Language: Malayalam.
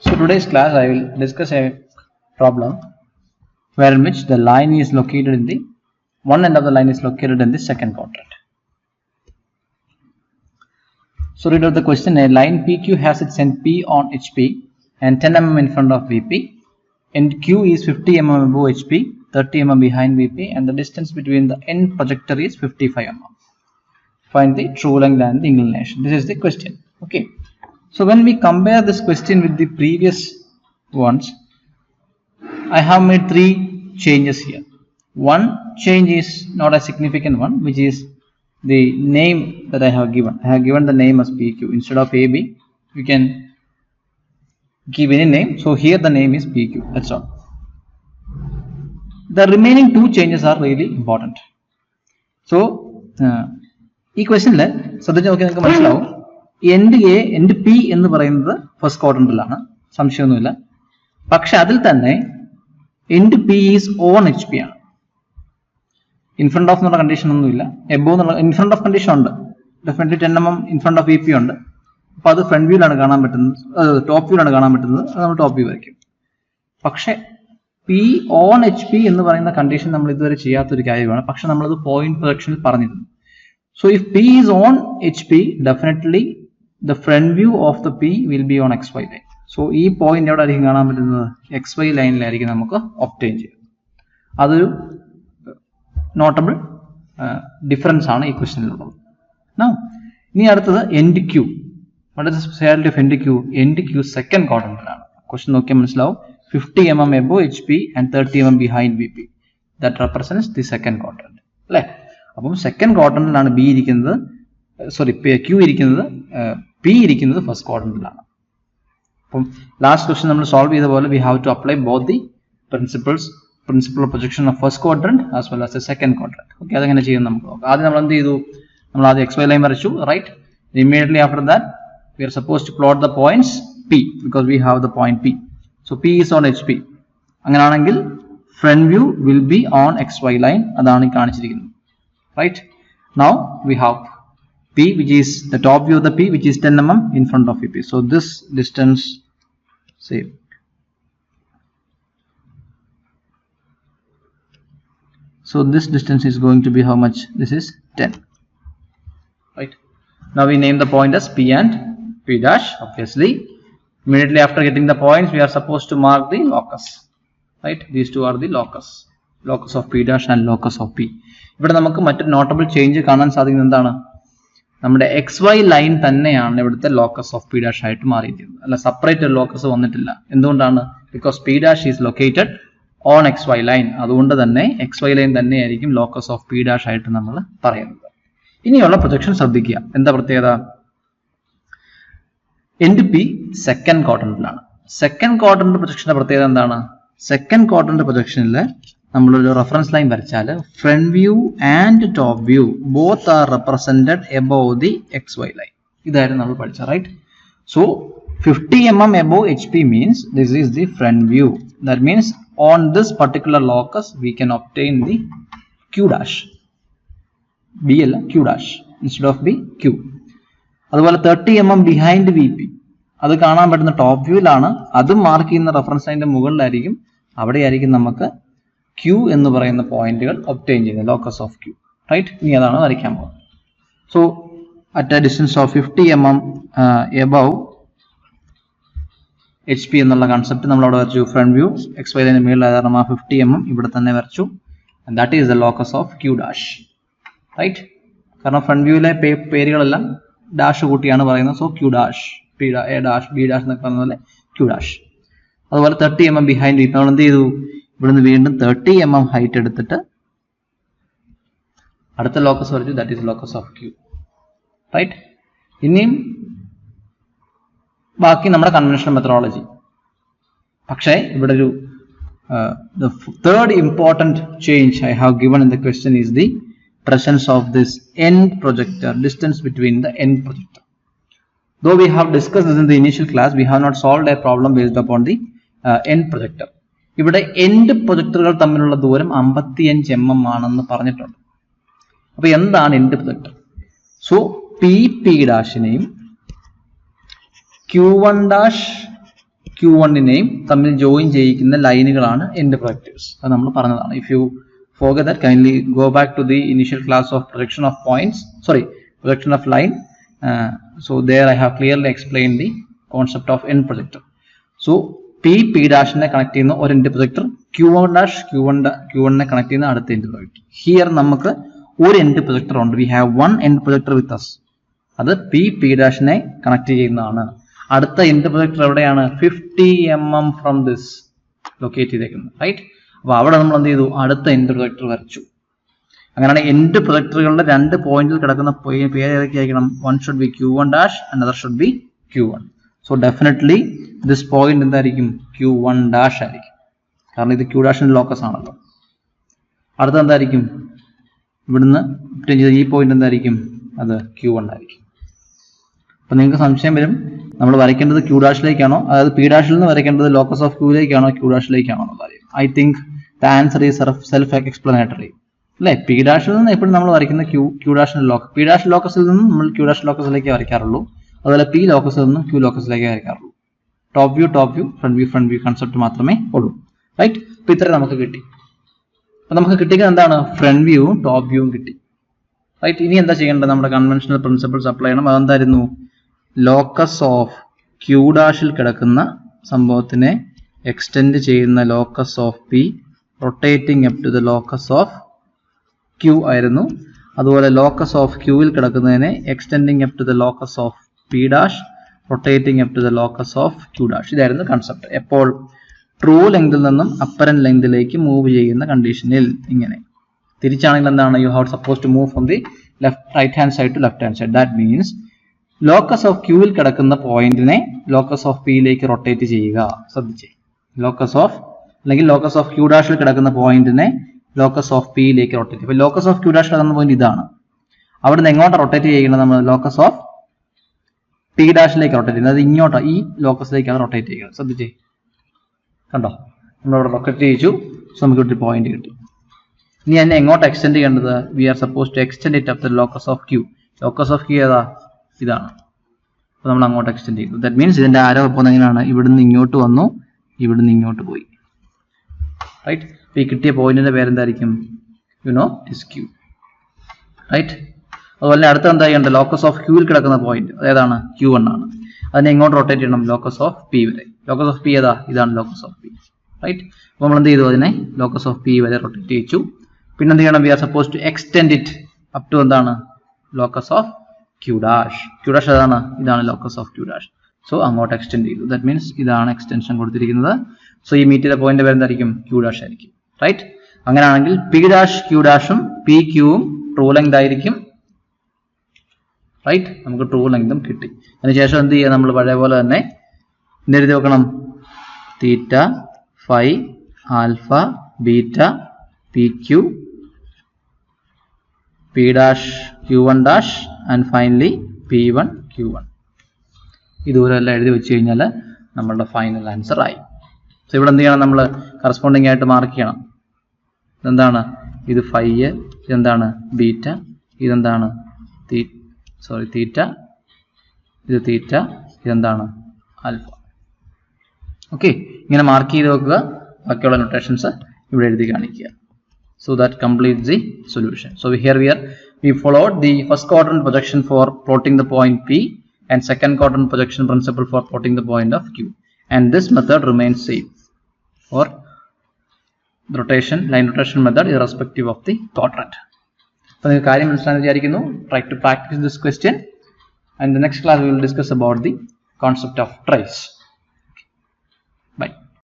So today's class I will discuss a problem where in which the line is located in the one end of the line is located in the second quadrant. So read out the question. A line PQ has its end P on HP and 10 mm in front of VP. End Q is 50 mm above HP, 30 mm behind VP, and the distance between the end projector is 55 mm. Find the true length and the inclination. This is the question. Okay. So when we compare this question with the previous ones, I have made three changes here. One change is not a significant one, which is the name that I have given. I have given the name as PQ. Instead of AB, you can give any name. So here the name is PQ. That's all. The remaining two changes are really important. So, this question is end A, end P എന്ന് പറയുന്നത് ഫസ്റ്റ് ക്വാഡ്രന്റിലാണ്, സംശയമൊന്നുമില്ല. പക്ഷെ അതിൽ തന്നെ and P is on H P ആണ്. ഇൻഫ്രണ്ട് ഓഫ് എന്നുള്ള കണ്ടീഷൻ ഒന്നുമില്ല. എബോ എന്നുള്ള ഇൻഫ്രണ്ട് ഓഫ് കണ്ടീഷൻ ഉണ്ട്. Definitely 10 mm in front of V P ഉണ്ട്. അപ്പൊ അത് ഫ്രണ്ട് വ്യൂലാണ് കാണാൻ പറ്റുന്നത്, ടോപ്പ് വ്യൂലാണ് കാണാൻ പറ്റുന്നത്. അത് നമ്മൾ ടോപ്പ് വ്യൂ വരയ്ക്കും. പക്ഷെ പി ഓൺ എച്ച് പി എന്ന് പറയുന്ന കണ്ടീഷൻ നമ്മൾ ഇതുവരെ ചെയ്യാത്തൊരു കാര്യമാണ്. പക്ഷെ നമ്മളത് പോയിന്റ് പ്രൊജക്ഷനിൽ പറഞ്ഞിരുന്നു. So if P is on HP, definitely the front view of the P will be on XY line. So ഈ പോയിന്റ് എവിടെ ആയിരിക്കും കാണാൻ പറ്റുന്നത്? XY ലൈനിലായിരിക്കും നമുക്ക് ഒബ്റ്റെയിൻ ചെയ്യുന്നത്. അതൊരു നോട്ടബിൾ ഡിഫറൻസ് ആണ് ഈ ക്വസ്റ്റ്യനിലുള്ളത്. ഇനി അടുത്തത് end Q. What is the speciality of end Q? End Q second ക്വാഡ്രന്റിലാണ്. ക്വസ്റ്റ്യൻ നോക്കിയാൽ മനസ്സിലാവും. 50 mm above HP and 30 mm behind VP. That represents the second quadrant. അല്ലേ? അപ്പം സെക്കൻഡ് ക്വാഡ്രന്റിലാണ് ബി ഇരിക്കുന്നത്, ക്യൂ ഇരിക്കുന്നത്, പി ഇരിക്കുന്നത് ഫസ്റ്റ് ക്വാഡ്രന്റിലാണ്. അപ്പം ലാസ്റ്റ് ക്വസ്റ്റ്യൻ നമ്മൾ സോൾവ് ചെയ്ത പോലെ we have to apply both the principle of projection of first quadrant as well as the second quadrant. Okay, അതെങ്ങനെ ചെയ്യും നമുക്ക് നോക്കാം. ആദ്യം നമ്മൾ എന്ത് ചെയ്തു? നമ്മൾ ആദ്യം XY ലൈൻ വരച്ചു, right? Immediately after that we are suppose to plot the points P because we have the point P. So P is on HP. അങ്ങനെയാണെങ്കിൽ front view will be on XY line. അതാണ് കാണിച്ചിരിക്കുന്നത്. Right, now we have P, which is the top view of the P, which is 10 mm in front of VP. So this distance, say, so this distance is going to be how much? This is 10. Right, now we name the point as P and P dash. Obviously, immediately after getting the points, we are supposed to mark the locus. Right, these two are the locus of P dash and locus of P. ഇവിടെ നമുക്ക് മറ്റൊരു നോട്ടബിൾ ചേഞ്ച് കാണാൻ സാധിക്കുന്നത് എന്താണ്? നമ്മുടെ XY ലൈൻ തന്നെയാണ് ഇവിടുത്തെ ലോക്കസ് ഓഫ് പി ഡാഷ് ആയിട്ട് മാറിയിരിക്കുന്നത്. അല്ല, സെപ്പറേറ്റ് ലോക്കസ് വന്നിട്ടില്ല. എന്തുകൊണ്ടാണ്? Because P dash is located on XY line. അതുകൊണ്ട് തന്നെ XY ലൈൻ തന്നെയായിരിക്കും ലോക്കസ് ഓഫ് പി ഡാഷ് ആയിട്ട് നമ്മൾ പറയുന്നത്. ഇനിയുള്ള പ്രൊജക്ഷൻ ശ്രദ്ധിക്കുക. എന്താ പ്രത്യേകത? എൻഡ് പി സെക്കൻഡ് ക്വാഡ്രന്റിലാണ്. സെക്കൻഡ് ക്വാഡ്രന്റ് പ്രൊജക്ഷന്റെ പ്രത്യേകത എന്താണ്? സെക്കൻഡ് ക്വാഡ്രന്റ് പ്രൊജക്ഷനിൽ നമ്മളൊരു റെഫറൻസ് ലൈൻ വരച്ചാൽ front view and top view both are represented above the XY line. ഇതായിരുന്നു നമ്മൾ പഠിച്ച, right? So 50 mm above HP means this is the front view. That means on this particular locus we can obtain the Q dash. B അല്ല, Q dash instead of B, Q. അതുപോലെ 30 mm behind VP, അത് കാണാൻ പറ്റുന്ന ടോപ്പ് വ്യൂയിലാണ്. അതും മാർക്ക് ചെയ്യുന്ന റെഫറൻസ് ലൈനിന്റെ മുകളിലായിരിക്കും. അവിടെയായിരിക്കും നമുക്ക് Q എന്ന് പറയുന്ന പോയിന്റുകൾ ഒബ്റ്റെയിൻ ചെയ്യുന്നത്, ലോക്കസ് ഓഫ് Q, റൈറ്റ്? ഇനി അതാണ് വരയ്ക്കാൻ പോകുന്നത്. So at A distance of 50 mm above HP എന്നുള്ള കൺസെപ്റ്റ് നമ്മൾ അവിടെ വരച്ചു. ഫ്രണ്ട് വ്യൂ XY ലൈനിന് മുകളിൽ കാരണം ആ 50 mm ഇവിടെ തന്നെ വരച്ചു. That is the locus of Q dash, right? കാരണം ഫ്രണ്ട് വ്യൂവിലെ പേരുകളെല്ലാം ഡാഷ് കൂട്ടിയാണ് പറയുന്നത്. So Q dash, A dash, B dash എന്നൊക്കെ പറഞ്ഞ പോലെ Q ഡാഷ്. അതുപോലെ 30 mm ബിഹൈൻഡ് VP നമ്മൾ എന്ത് ചെയ്തു? ഇവിടുന്ന് വീണ്ടും 30 mm ഹൈറ്റ് എടുത്തിട്ട് അടുത്ത ലോക്കസ് വരച്ചു. That is locus of Q, right? ഇനിയും ബാക്കി നമ്മുടെ കൺവെൻഷണൽ മെത്തഡോളജി. പക്ഷേ ഇവിടെ ഒരു the third important change I have given in the question is the presence of this end projector, distance between the end projector. Though we have discussed this in the initial class, we have not solved a problem based upon the end projector. ഇവിടെ എൻഡ് പ്രൊജക്ടറുകൾ തമ്മിലുള്ള ദൂരം 55 mm ആണെന്ന് പറഞ്ഞിട്ടുണ്ട്. അപ്പൊ എന്താണ് എൻഡ് പ്രൊജക്ടർ? സോ പി ഡാഷിനെയും Q1 dash Q1നെയും തമ്മിൽ ജോയിൻ ചെയ്യിക്കുന്ന ലൈനുകളാണ് എൻഡ് പ്രൊജക്റ്റീവ്സ്. അത് നമ്മൾ പറഞ്ഞതാണ്. If you forget that, kindly go back to the initial class of projection of points, projection of line. So there I have clearly explained the concept of end projector. So P dash ne connect ചെയ്യുന്ന ഒരു end projector, Q1 നെ connect ചെയ്യുന്ന അടുത്ത end projector. Here നമുക്ക് ഒരു end projector ഉണ്ട്. We have one end projector with us. അത് P dash നെ connect ചെയ്യുന്നതാണ്. അടുത്ത end projector എവിടെയാണ്? 50 mm from this locate ചെയ്തേക്കുന്നത്, റൈറ്റ്? അപ്പോൾ അവിടെ നമ്മൾ എന്ത് ചെയ്തു? അടുത്ത എൻഡ് പ്രൊജക്ടർ വരച്ചു. അങ്ങനെയാണ് എൻഡ് പ്രൊജക്ടറുകളുടെ രണ്ട് പോയിന്റിൽ കിടക്കുന്ന പേര് ഏതൊക്കെ ആയിരിക്കണം? One should be Q1 dash and other should be Q1. So definitely this point എന്തായിരിക്കും? Q1 ഡാഷ് ആയിരിക്കും, കാരണം ഇത് Q ഡാഷിന്റെ ലോക്കസ് ആണല്ലോ. അടുത്ത എന്തായിരിക്കും? ഇവിടുന്ന് ഈ പോയിന്റ് എന്തായിരിക്കും? അത് Q1 ആയിരിക്കും. അപ്പൊ നിങ്ങൾക്ക് സംശയം വരും, നമ്മൾ വരയ്ക്കേണ്ടത് Q ഡാഷിലേക്കാണോ, അതായത് P ഡാഷിൽ നിന്ന് വരയ്ക്കേണ്ടത് ലോക്കസ് ഓഫ് Qയിലേക്കാണോ Q ഡാഷിലേക്കാണോ എന്ന് പറയും. I think the answer is self explanatory അല്ലേ? P ഡാഷിൽ നിന്ന് എപ്പോഴും നമ്മൾ വരയ്ക്കുന്ന Q ഡാഷിന്റെ ലോക്കസ്, P ഡാഷ് ലോക്കസിൽ നിന്നും നമ്മൾ Q ഡാഷ് ലോക്കസിലേക്ക് വരയ്ക്കാറുള്ളൂ. അതുപോലെ P ലോക്കസിൽ നിന്നും Q ലോക്കസിലേക്ക് വരയ്ക്കാറുള്ളൂ. Top view, front view concept മാത്രമേ ഉള്ളൂ, റൈറ്റ്? അപ്പൊ ഇത്ര നമുക്ക് കിട്ടി. അപ്പൊ നമുക്ക് കിട്ടിയത് എന്താണ്? ഫ്രണ്ട് വ്യൂവും ടോപ്പ് വ്യൂവും കിട്ടി, റൈറ്റ്? ഇനി എന്താ ചെയ്യേണ്ടത്? നമ്മുടെ കൺവെൻഷണൽ പ്രിൻസിപ്പിൾസ് അപ്ലൈ ചെയ്യണം. അതെന്തായിരുന്നു? ലോക്കസ് ഓഫ് Q ഡാഷിൽ കിടക്കുന്ന സംഭവത്തിനെ എക്സ്റ്റെൻഡ് ചെയ്യുന്ന locus of P rotating up to the locus of Q ആയിരുന്നു. അതുപോലെ ലോക്കസ് ഓഫ് Qയിൽ കിടക്കുന്നതിനെ extending up to the locus of P dash rotating up to the locus of Q dash. ഇതായിരുന്നു കൺസെപ്റ്റ്. എപ്പോൾ? ട്രൂ ലെങ്തിൽ നിന്നും അപ്പറന്റ് ലെങ്തിലേക്ക് മൂവ് ചെയ്യുന്ന കണ്ടീഷനിൽ. ഇങ്ങനെ തിരിച്ചാണെങ്കിൽ എന്താണ്? You have suppose to move from the right hand side to left hand side. That means locus of Qയിൽ കിടക്കുന്ന പോയിന്റിനെ ലോക്കസ് ഓഫ് Pയിലേക്ക് റൊട്ടേറ്റ് ചെയ്യുക. ശ്രദ്ധിച്ചേ, ലോക്കസ് ഓഫ് Q ഡാഷിൽ കിടക്കുന്ന പോയിന്റിനെ ലോക്കസ് ഓഫ് Pയിലേക്ക് റൊട്ടേറ്റ്. ഇപ്പൊ ലോക്കസ് ഓഫ് Q ഡാഷിൽ കിടക്കുന്ന പോയിന്റ് ഇതാണ്. അവിടെ നിന്ന് എങ്ങോട്ട് റൊട്ടേറ്റ് ചെയ്യുന്നത്? നമ്മൾ ലോക്കസ് ഓഫ് P ഡാഷിലേക്ക് റൊട്ടേറ്റ് ചെയ്യുന്നത്. അത് ഇങ്ങോട്ടാ, ഈ ലോക്കസിലേക്കാണ് റൊട്ടേറ്റ് ചെയ്യുന്നത്. ശ്രദ്ധിച്ചേ, കണ്ടോ? നമ്മളിവിടെ റൊട്ടേറ്റ് ചെയ്യിച്ചു. സോ നമുക്ക് ഒരു പോയിന്റ് കിട്ടി. ഇനി എന്നെ എങ്ങോട്ട് എക്സ്റ്റെൻഡ് ചെയ്യേണ്ടത്? We are suppose to extend it up the locus of Q. Locus of Q ഏതാ? ഇതാണ്. അപ്പോൾ നമ്മൾ അങ്ങോട്ട് എക്സ്റ്റെൻഡ് ചെയ്തു. ദാറ്റ് മീൻസ് ഇതിന്റെ ആരോ പോകുന്നത് എങ്ങനെയാണ്? ഇവിടുന്ന് ഇങ്ങോട്ട് വന്നു, ഇവിടുന്ന് ഇങ്ങോട്ട് പോയി, റൈറ്റ്? ഈ കിട്ടിയ പോയിന്റിന്റെ പേരെന്തായിരിക്കും? You know, is Q, right? അതുപോലെ അടുത്ത എന്താ ചെയ്യേണ്ടത്? ലോക്കസ് ഓഫ് Qയിൽ കിടക്കുന്ന പോയിന്റ് ഏതാണ്? Q1 ആണ്. അതിനെ എങ്ങോട്ട് റൊട്ടേറ്റ് ചെയ്യണം? ലോക്കസ് ഓഫ് P വരെ. ലോക്കസ് ഓഫ് P ഏതാ? ഇതാണ് ലോക്കസ് ഓഫ് P, റൈറ്റ്? അപ്പോൾ നമ്മൾ എന്ത് ചെയ്തു? അതിനെ ലോക്കസ് ഓഫ് P വരെ റൊട്ടേറ്റ് ചെയ്യിച്ചു. പിന്നെ എന്ത് ചെയ്യണം? We are suppose to extend it up to എന്താണ്? Locus of Q dash. Q dash ഏതാണ്? ഇതാണ് locus of Q dash. So അങ്ങോട്ട് എക്സ്റ്റെൻഡ് ചെയ്തു. ദാറ്റ് മീൻസ് ഇതാണ് എക്സ്റ്റൻഷൻ കൊടുത്തിരിക്കുന്നത്. സോ ഈ മീറ്റ് ചെയ്ത പോയിന്റ് പേരെന്തായിരിക്കും? Q ഡാഷ് ആയിരിക്കും, റൈറ്റ്? അങ്ങനെയാണെങ്കിൽ P ഡാഷ് Q ഡാഷും P Qവും ട്രൂ ലെങ്ത് ആയിരിക്കും, റൈറ്റ്? നമുക്ക് ട്രൂ ലെങ്തും കിട്ടി. അതിനുശേഷം എന്ത് ചെയ്യുക? നമ്മൾ പഴയ പോലെ തന്നെ എന്തെഴുതി വെക്കണം? Theta, phi, alpha, beta, PQ, P dash Q1 dash and finally P1 Q1. ഇതുവരെല്ലാം എഴുതി വെച്ച് കഴിഞ്ഞാൽ നമ്മളുടെ ഫൈനൽ ആൻസർ ആയി. സോ ഇവിടെ എന്ത് ചെയ്യണം? നമ്മൾ കറസ്പോണ്ടിങ് ആയിട്ട് മാർക്ക് ചെയ്യണം. ഇതെന്താണ്? ഇത് ഫൈ, ഇതെന്താണ്? ബീറ്റ, ഇതെന്താണ്? തീറ്റ, ഇത് തീറ്റ, ഇതെന്താണ്? ആൽഫ. ഓക്കെ, ഇങ്ങനെ മാർക്ക് ചെയ്ത് വെക്കുക. ബാക്കിയുള്ള നൊട്ടേഷൻസ് ഇവിടെ എഴുതി കാണിക്കുക. So that completes the solution. So here we followed the first quadrant projection for plotting the point P and second quadrant projection principle for plotting the point of Q. And this method remains same for line rotation method irrespective of the quadrant. So you കാര്യം മനസ്സിലായെന്ന് വിചാരിക്കുന്നു. Try to practice this question, and the next class we will discuss about the concept of trace.